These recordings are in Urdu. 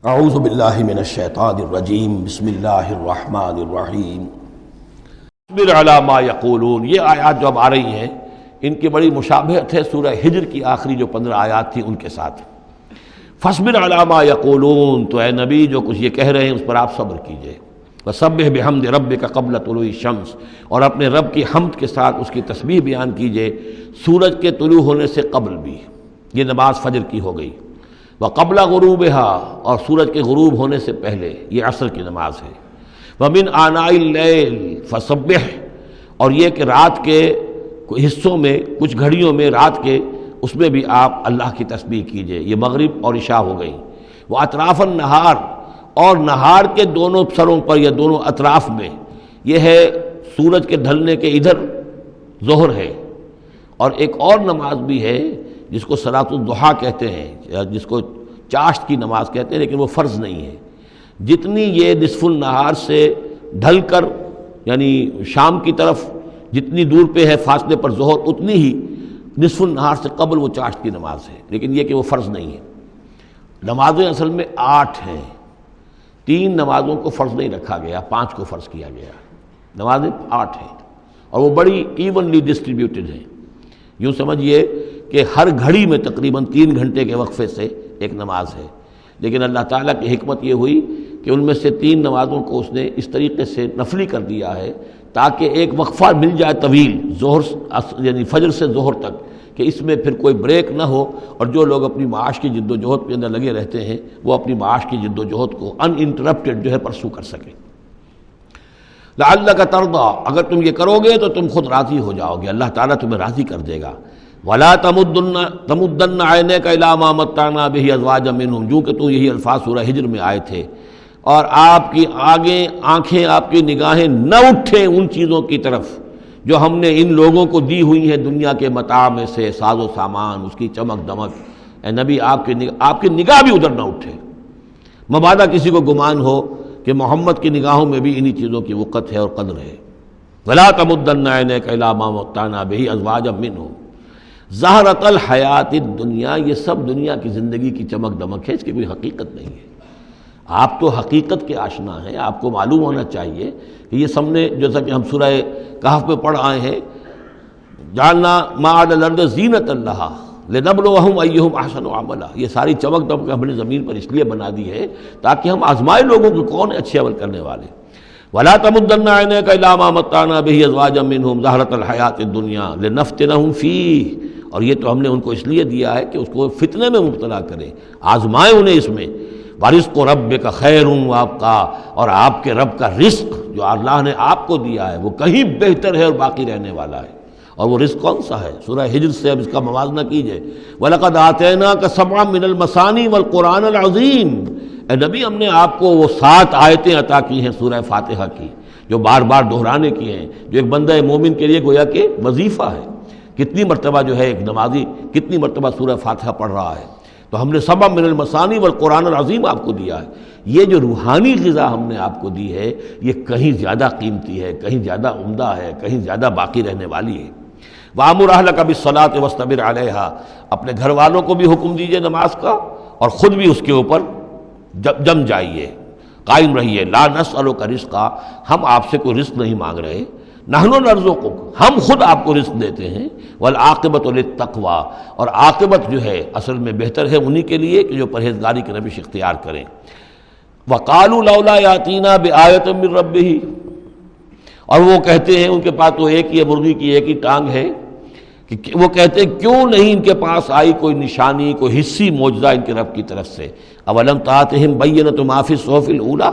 اعوذ باللہ من الشیطان الرجیم بسم اللہ الرحمن الرحیم اصبر علی ما یقولون۔ یہ آیات جو اب آ رہی ہیں ان کی بڑی مشابہت ہے سورہ ہجر کی آخری جو 15 آیات تھی ان کے ساتھ۔ فاصبر علی ما یقولون، تو اے نبی جو کچھ یہ کہہ رہے ہیں اس پر آپ صبر کیجئے۔ وسبح بحمد ربک قبل طلوع الشمس، اور اپنے رب کی حمد کے ساتھ اس کی تسبیح بیان کیجئے سورج کے طلوع ہونے سے قبل بھی۔ یہ نماز فجر کی ہو گئی۔ وقبل غروبها، اور سورج کے غروب ہونے سے پہلے، یہ عصر کی نماز ہے۔ ومن آناء اللیل فسبح، اور یہ کہ رات کے حصوں میں کچھ گھڑیوں میں رات کے اس میں بھی آپ اللہ کی تسبیح کیجئے۔ یہ مغرب اور عشاء ہو گئی۔ واطراف النہار، اور نہار کے دونوں سروں پر یا دونوں اطراف میں، یہ ہے سورج کے ڈھلنے کے ادھر ظہر ہے، اور ایک اور نماز بھی ہے جس کو صلاۃ الضحیٰ کہتے ہیں یا جس کو چاشت کی نماز کہتے ہیں، لیکن وہ فرض نہیں ہے۔ جتنی یہ نصف النہار سے ڈھل کر یعنی شام کی طرف جتنی دور پہ ہے فاصلے پر ظہر، اتنی ہی نصف النہار سے قبل وہ چاشت کی نماز ہے، لیکن یہ کہ وہ فرض نہیں ہے۔ نمازیں اصل میں 8 ہیں، 3 نمازوں کو فرض نہیں رکھا گیا، 5 کو فرض کیا گیا۔ نمازیں 8 ہیں اور وہ بڑی ایونلی ڈسٹریبیوٹڈ ہیں۔ یوں سمجھیے کہ ہر گھڑی میں تقریباً 3 گھنٹے کے وقفے سے ایک نماز ہے، لیکن اللہ تعالیٰ کی حکمت یہ ہوئی کہ ان میں سے 3 نمازوں کو اس نے اس طریقے سے نفلی کر دیا ہے تاکہ ایک وقفہ مل جائے طویل، ظہر یعنی فجر سے ظہر تک، کہ اس میں پھر کوئی بریک نہ ہو، اور جو لوگ اپنی معاش کی جد و جہد کے اندر لگے رہتے ہیں وہ اپنی معاش کی جد و جہد کو ان انٹرپٹڈ جو ہے پرسو کر سکیں۔ لعلک ترضی، اگر تم یہ کرو گے تو تم خود راضی ہو جاؤ گے، اللہ تعالیٰ تمہیں راضی کر دے گا۔ وَلَا تَمُدَّنَّ عَيْنَيْكَ إِلَىٰ مَا مَتَّعْنَا بِهِ أَزْوَاجًا مِّنْهُمْ، جو کہ تو یہی الفاظ سورہ ہجر میں آئے تھے، اور آپ کی آنکھیں آپ کی نگاہیں نہ اٹھیں ان چیزوں کی طرف جو ہم نے ان لوگوں کو دی ہوئی ہیں دنیا کے متاع میں سے، ساز و سامان، اس کی چمک دمک۔ اے نبی آپ کی نگاہ بھی ادھر نہ اٹھے، مبادا کسی کو گمان ہو کہ محمد کی نگاہوں میں بھی انہی چیزوں کی وقت ہے اور قدر ہے۔ وَلَا تَمُدَّنَّ عَيْنَيْكَ إِلَىٰ مَا مَتَّعْنَا بِهِ أَزْوَاجًا مِّنْهُمْ زہرۃ الحیات الدنیا، یہ سب دنیا کی زندگی کی چمک دمک ہے، اس کی کوئی حقیقت نہیں ہے۔ آپ تو حقیقت کے آشنا ہیں، آپ کو معلوم ہونا چاہیے کہ یہ سب نے، جیسا کہ ہم سورہ کہف میں پڑھ آئے ہیں، جعلنا ما علی الارض زینۃ لہا لنبلوہم ایہم احسن عملا، یہ ساری چمک دمک ہم نے زمین پر اس لیے بنا دی ہے تاکہ ہم آزمائے لوگوں کو کون اچھے عمل کرنے والے۔ وَلَا تَمُدَّنَّ عَيْنَيْكَ إِلَىٰ مَا مَتَّعْنَا بِهِ أَزْوَاجًا مِّنْهُمْ زَهْرَةَ الْحَيَاةِ الدُّنْيَا لِنَفْتِنَهُمْ فِيهِ، اور یہ تو ہم نے ان کو اس لیے دیا ہے کہ اس کو فتنے میں مبتلا کریں، آزمائیں انہیں اس میں۔ وَرِزْقُ رَبِّكَ خَيْرٌ وَأَبْقَىٰ، اور آپ کے رب کا رزق جو اللہ نے آپ کو دیا ہے وہ کہیں بہتر ہے اور باقی رہنے والا ہے۔ اور وہ رزق کون سا ہے؟ سورہ ہجر سے اب اس کا موازنہ کیجئے۔ وَلَقَدْ آتَيْنَاكَ سَبْعًا مِّنَ الْمَثَانِي وَالْقُرْآنِ الْعَظِيمِ، اے نبی ہم نے آپ کو وہ 7 آیتیں عطا کی ہیں سورہ فاتحہ کی، جو بار بار دہرانے کی ہیں، جو ایک بندہ مومن کے لیے گویا کہ وظیفہ ہے۔ کتنی مرتبہ جو ہے ایک نمازی کتنی مرتبہ سورہ فاتحہ پڑھ رہا ہے، تو ہم نے سبع من المثانی والقرآن العظیم آپ کو دیا ہے۔ یہ جو روحانی غذا ہم نے آپ کو دی ہے یہ کہیں زیادہ قیمتی ہے، کہیں زیادہ عمدہ ہے، کہیں زیادہ باقی رہنے والی ہے۔ وَأْمُرْ أَهْلَكَ بِالصَّلَاةِ وَاصْطَبِرْ عَلَيْهَا، اپنے گھر والوں کو بھی حکم دیجئے نماز کا اور خود بھی اس کے اوپر جم جائیے، قائم رہیے۔ لا نسألک رزقا، ہم آپ سے کوئی رزق نہیں مانگ رہے، نحن نرزقک، ہم خود آپ کو رزق دیتے ہیں۔ والعاقبۃ للتقوی، اور عاقبت جو ہے اصل میں بہتر ہے انہی کے لیے کہ جو پرہیزگاری کی روش اختیار کریں۔ وقالوا لولا یاتینا بآیۃ من ربہ، اور وہ کہتے ہیں ان کے پاس تو ایک ہی مرغی کی ایک ہی ٹانگ ہے، کہ وہ کہتے ہیں کیوں نہیں ان کے پاس آئی کوئی نشانی، کوئی حصی معجزہ ان کے رب کی طرف سے۔ اولم تاتہم بینۃ ما فی الصحف الاولی،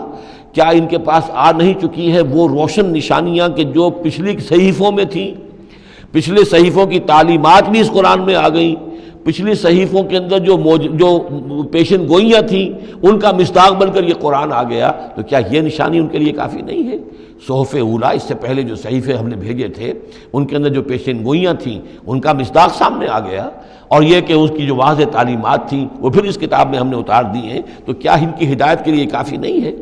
کیا ان کے پاس آ نہیں چکی ہے وہ روشن نشانیاں کہ جو پچھلی صحیفوں میں تھیں؟ پچھلے صحیفوں کی تعلیمات بھی اس قرآن میں آ گئیں، پچھلی صحیفوں کے اندر جو پیشن گوئیاں تھیں ان کا مصداق بن کر یہ قرآن آ گیا، تو کیا یہ نشانی ان کے لیے کافی نہیں ہے؟ صحف اولیٰ، اس سے پہلے جو صحیفے ہم نے بھیجے تھے ان کے اندر جو پیشن گوئیاں تھیں ان کا مصداق سامنے آ گیا، اور یہ کہ اس کی جو واضح تعلیمات تھیں وہ پھر اس کتاب میں ہم نے اتار دی ہیں، تو کیا ان کی ہدایت کے لیے کافی نہیں ہے؟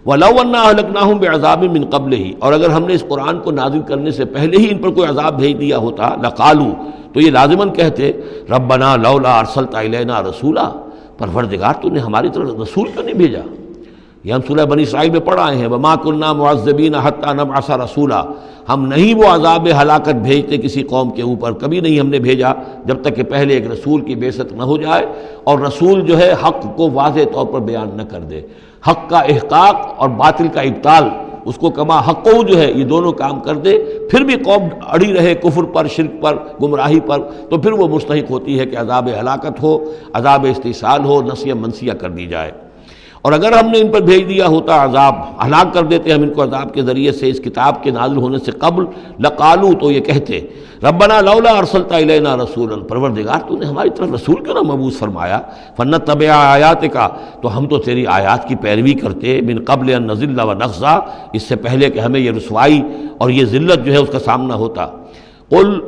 وَلَوْ أَنَّا أَهْلَكْنَاهُمْ بِعَذَابٍ مِّن قَبْلِهِ، اور اگر ہم نے اس قرآن کو نازل کرنے سے پہلے ہی ان پر کوئی عذاب بھیج دیا ہوتا، لَقَالُوا، تو یہ لازماً کہتے رَبَّنَا لَوْلَا أَرْسَلْتَ إِلَيْنَا رَسُولًا، پروردگار تو نے ہماری طرف رسول کیوں نہیں بھیجا؟ یہ ہم سورہ بنی اسرائیل میں پڑھ آئے ہیں، وَمَا كُنَّا مُعَذِّبِينَ حَتَّى نَبْعَثَ رَسُولًا، ہم نہیں وہ عذاب ہلاکت بھیجتے کسی قوم کے اوپر، کبھی نہیں ہم نے بھیجا جب تک کہ پہلے ایک رسول کی بعثت نہ ہو جائے، اور رسول جو ہے حق کو واضح طور پر بیان نہ کر دے، حق کا احقاق اور باطل کا ابطال، اس کو کما حق جو ہے یہ دونوں کام کر دے، پھر بھی قوم اڑی رہے کفر پر، شرک پر، گمراہی پر، تو پھر وہ مستحق ہوتی ہے کہ عذاب ہلاکت ہو، عذاب استحصال ہو، نسیہ منسیہ کر دی جائے۔ اور اگر ہم نے ان پر بھیج دیا ہوتا عذاب، ہلاک کر دیتے ہم ان کو عذاب کے ذریعے سے اس کتاب کے نازل ہونے سے قبل، لقالو، تو یہ کہتے ربنا لولا ارسلت الینا رسولا، پروردگار تو نے ہماری طرف رسول کیوں نہ مبعوث فرمایا، فنتبع آیاتک، تو ہم تو تیری آیات کی پیروی کرتے، من قبل ان نذل ونخزى، اس سے پہلے کہ ہمیں یہ رسوائی اور یہ ذلت جو ہے اس کا سامنا ہوتا۔ قل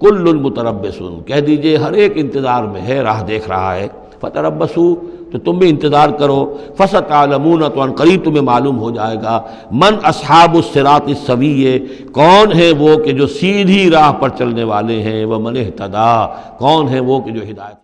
کل متربص، کہہ دیجئے ہر ایک انتظار میں ہے، راہ دیکھ رہا ہے، فتربصوا، تو تم بھی انتظار کرو، فستعلمون، تو ان قریب تمہیں معلوم ہو جائے گا، من اصحاب الصراط السوی، کون ہے وہ کہ جو سیدھی راہ پر چلنے والے ہیں، ومن اہتدی، کون ہے وہ کہ جو ہدایت